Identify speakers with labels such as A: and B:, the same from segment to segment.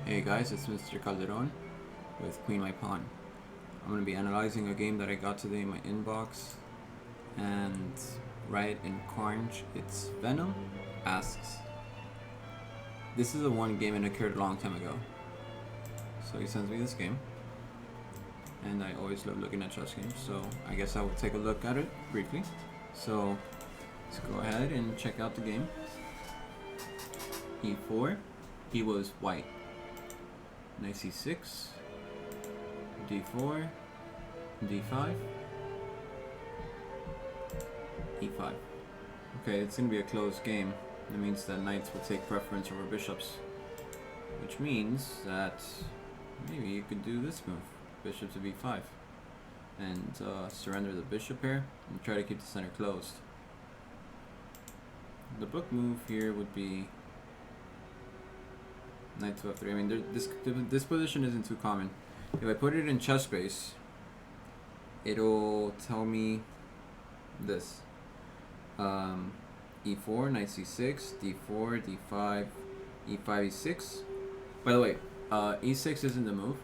A: Hey guys, it's Mr. Calderon with Queen My Pawn. I'm going to be analyzing a game that I got today in my inbox, and right in Carnage, it's Venom asks, this is a one game and occurred a long time ago. So he sends me this game, and I always love looking at chess games, so I guess I will take a look at it briefly. So let's go ahead and check out the game. E4, he was white. Knight c6, d4, d5, e5. Okay, it's going to be a close game. That means that knights will take preference over bishops, which means that maybe you could do this move, bishop to b5, and surrender the bishop here and try to keep the center closed. The book move here would be knight to f3. I mean, this position isn't too common. If I put it in chess base, it'll tell me this. E4, knight c6, d4, d5, e5, e6. By the way, e6 isn't the move.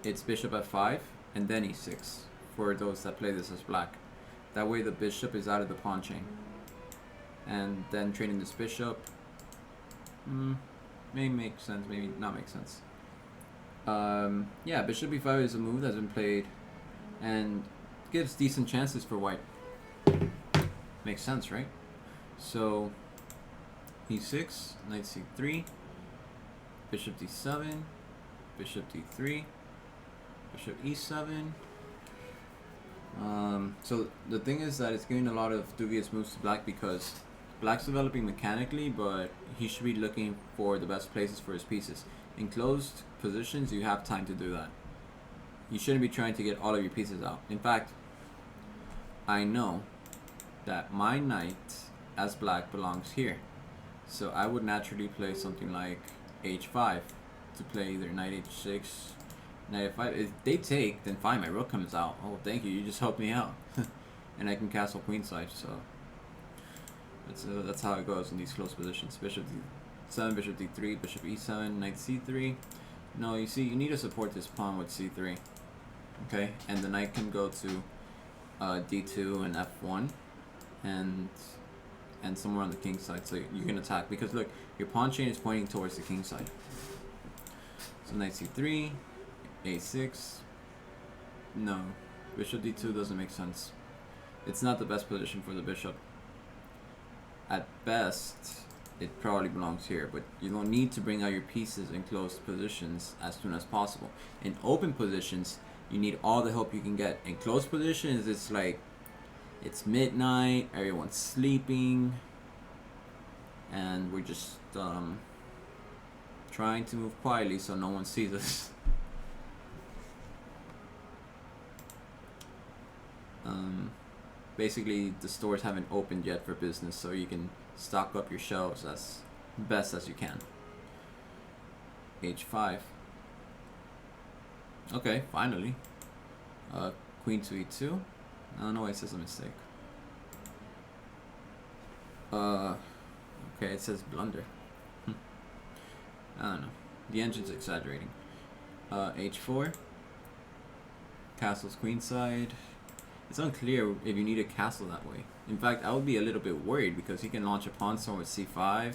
A: It's bishop f5 and then e6 for those that play this as black. That way the bishop is out of the pawn chain. And then training this bishop may make sense, maybe not make sense. Yeah, bishop b5 is a move that's been played and gives decent chances for white. Makes sense, right? So e6, knight c3, bishop d7, bishop d3, bishop e7. So the thing is that it's giving a lot of dubious moves to black because black's developing mechanically, but he should be looking for the best places for his pieces. In closed positions, you have time to do that. You shouldn't be trying to get all of your pieces out. In fact, I know that my knight as black belongs here. So I would naturally play something like h5 to play either knight h6, knight f5. If they take, then fine, my rook comes out. Oh, thank you, you just helped me out. And I can castle queenside, so that's how it goes in these close positions. Bishop d7, bishop d3, bishop e7, knight c3. No, you see, you need to support this pawn with c3. Okay, and the knight can go to d2 and f1, and somewhere on the king side, so you can attack. Because look, your pawn chain is pointing towards the king side. So knight c3, a6. No, bishop d2 doesn't make sense. It's not the best position for the bishop. At best, it probably belongs here, but you don't need to bring out your pieces in closed positions as soon as possible. In open positions, you need all the help you can get. In closed positions, it's like, it's midnight, everyone's sleeping, and we're just trying to move quietly so no one sees us. Basically, the stores haven't opened yet for business, so you can stock up your shelves as best as you can. h5. Okay, finally. Queen to e2. No, it says a mistake. Okay, it says blunder. I don't know. The engine's exaggerating. h4. Castles queenside. It's unclear if you need a castle that way. In fact, I would be a little bit worried because he can launch a pawn somewhere with c5,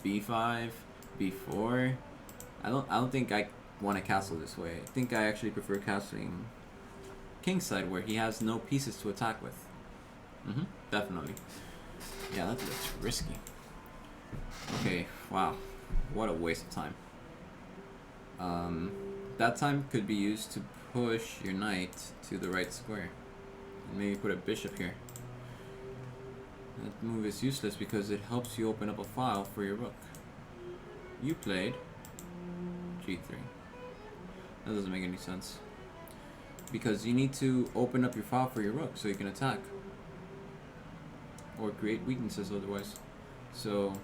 A: b5, b4. I don't think I want a castle this way. I think I actually prefer castling kingside where he has no pieces to attack with. Definitely. Yeah, that looks risky. Okay, wow. What a waste of time. That time could be used to push your knight to the right square. And maybe put a bishop here. That move is useless because it helps you open up a file for your rook. You played g3. That doesn't make any sense. Because you need to open up your file for your rook so you can attack. Or create weaknesses otherwise. So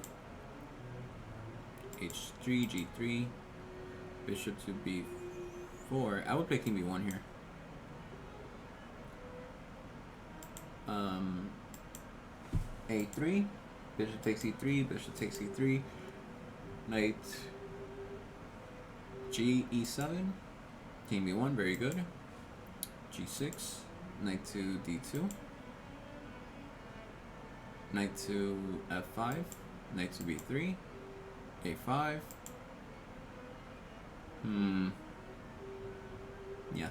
A: h3, g3, bishop to b4. I would play king b1 here. A3, bishop takes e3, bishop takes e3, knight G E7, king B1, very good. G6, knight to D2, knight to F5, knight to B3, A5. Yeah.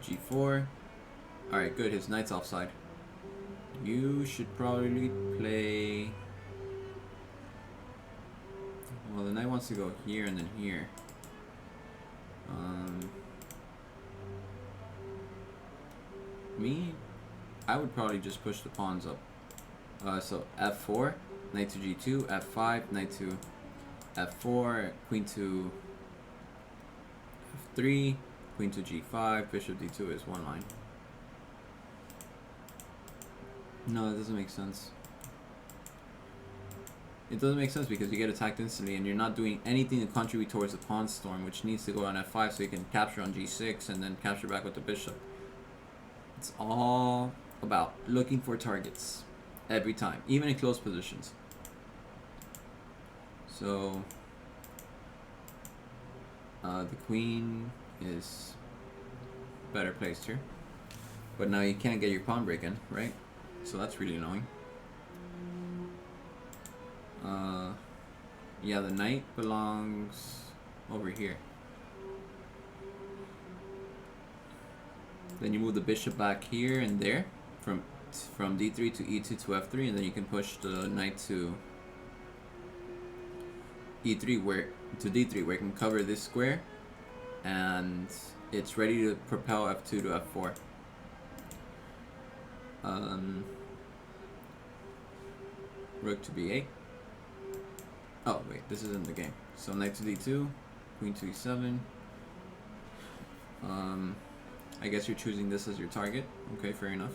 A: G4. Alright, good. His knight's offside. You should probably play... Well, the knight wants to go here and then here. Me, I would probably just push the pawns up. So F4, knight to G2, F5, knight to F4, queen to F3, queen to G5, bishop D2 is one line. No, that doesn't make sense. It doesn't make sense because you get attacked instantly and you're not doing anything to contribute towards the pawn storm, which needs to go on F5 so you can capture on G6 and then capture back with the bishop. It's all about looking for targets every time, even in close positions. So the queen is better placed here, but now you can't get your pawn break in, right? So that's really annoying. Yeah, the knight belongs over here. Then you move the bishop back here and there, from D3 to E2 to F3, and then you can push the knight to E3 where D3 where you can cover this square, and it's ready to propel F2 to F4. Rook to B8. Oh wait, this isn't the game. So knight to D2, queen to E7. I guess you're choosing this as your target. Okay, fair enough.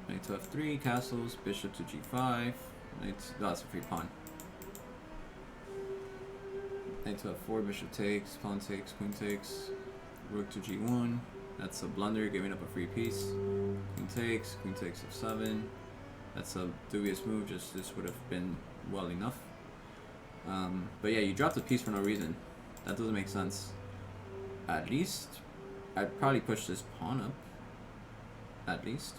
A: Knight to F3, castles, bishop to G5. That's a free pawn. Knight to F4, bishop takes, pawn takes, queen takes. Rook to G1. That's a blunder, giving up a free piece. Queen takes F7. That's a dubious move, just this would have been well enough. But yeah, you dropped a piece for no reason. That doesn't make sense. At least, I'd probably push this pawn up. At least.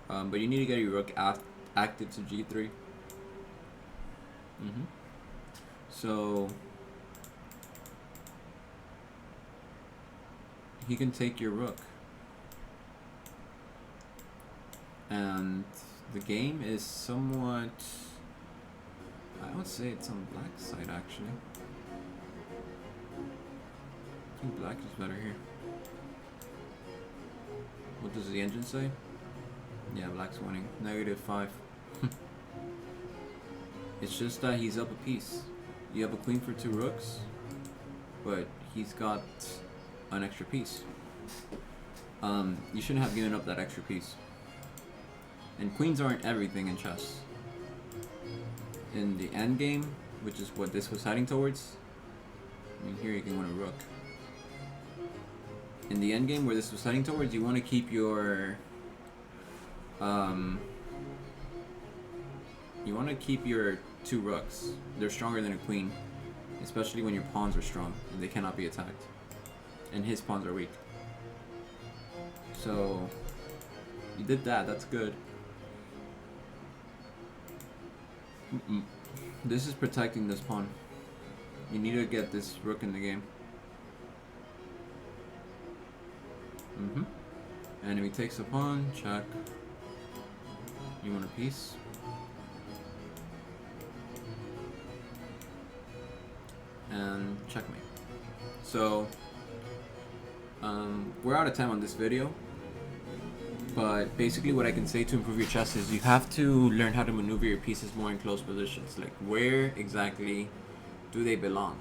A: But you need to get your rook active to G3. So he can take your rook. And the game is somewhat... I would say it's on black side actually. I think black is better here. What does the engine say? Yeah, black's winning. -5. It's just that he's up a piece. You have a queen for 2 rooks, but he's got an extra piece. You shouldn't have given up that extra piece. And queens aren't everything in chess. In the end game, which is what this was heading towards, I mean, here you can win a rook. In the end game where this was heading towards, you want to keep your you want to keep your 2 rooks. They're stronger than a queen, especially when your pawns are strong and they cannot be attacked, and his pawns are weak. So you did that. That's good. This is protecting this pawn. You need to get this rook in the game. Enemy takes a pawn, check. You want a piece? And checkmate. So, we're out of time on this video. But basically what I can say to improve your chess is you have to learn how to maneuver your pieces more in close positions. Like, where exactly do they belong?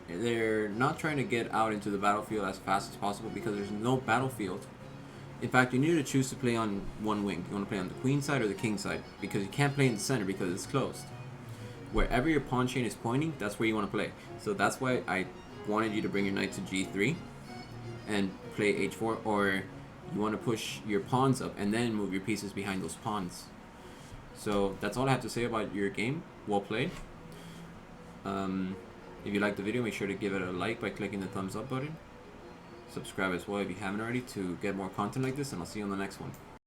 A: They're not trying to get out into the battlefield as fast as possible because there's no battlefield. In fact, you need to choose to play on one wing. You want to play on the queen side or the king side, because you can't play in the center because it's closed. Wherever your pawn chain is pointing, that's where you want to play. So that's why I wanted you to bring your knight to G3 and play H4, or you want to push your pawns up and then move your pieces behind those pawns. So that's all I have to say about your game. Well played. If you liked the video, make sure to give it a like by clicking the thumbs up button. Subscribe as well if you haven't already to get more content like this, and I'll see you on the next one.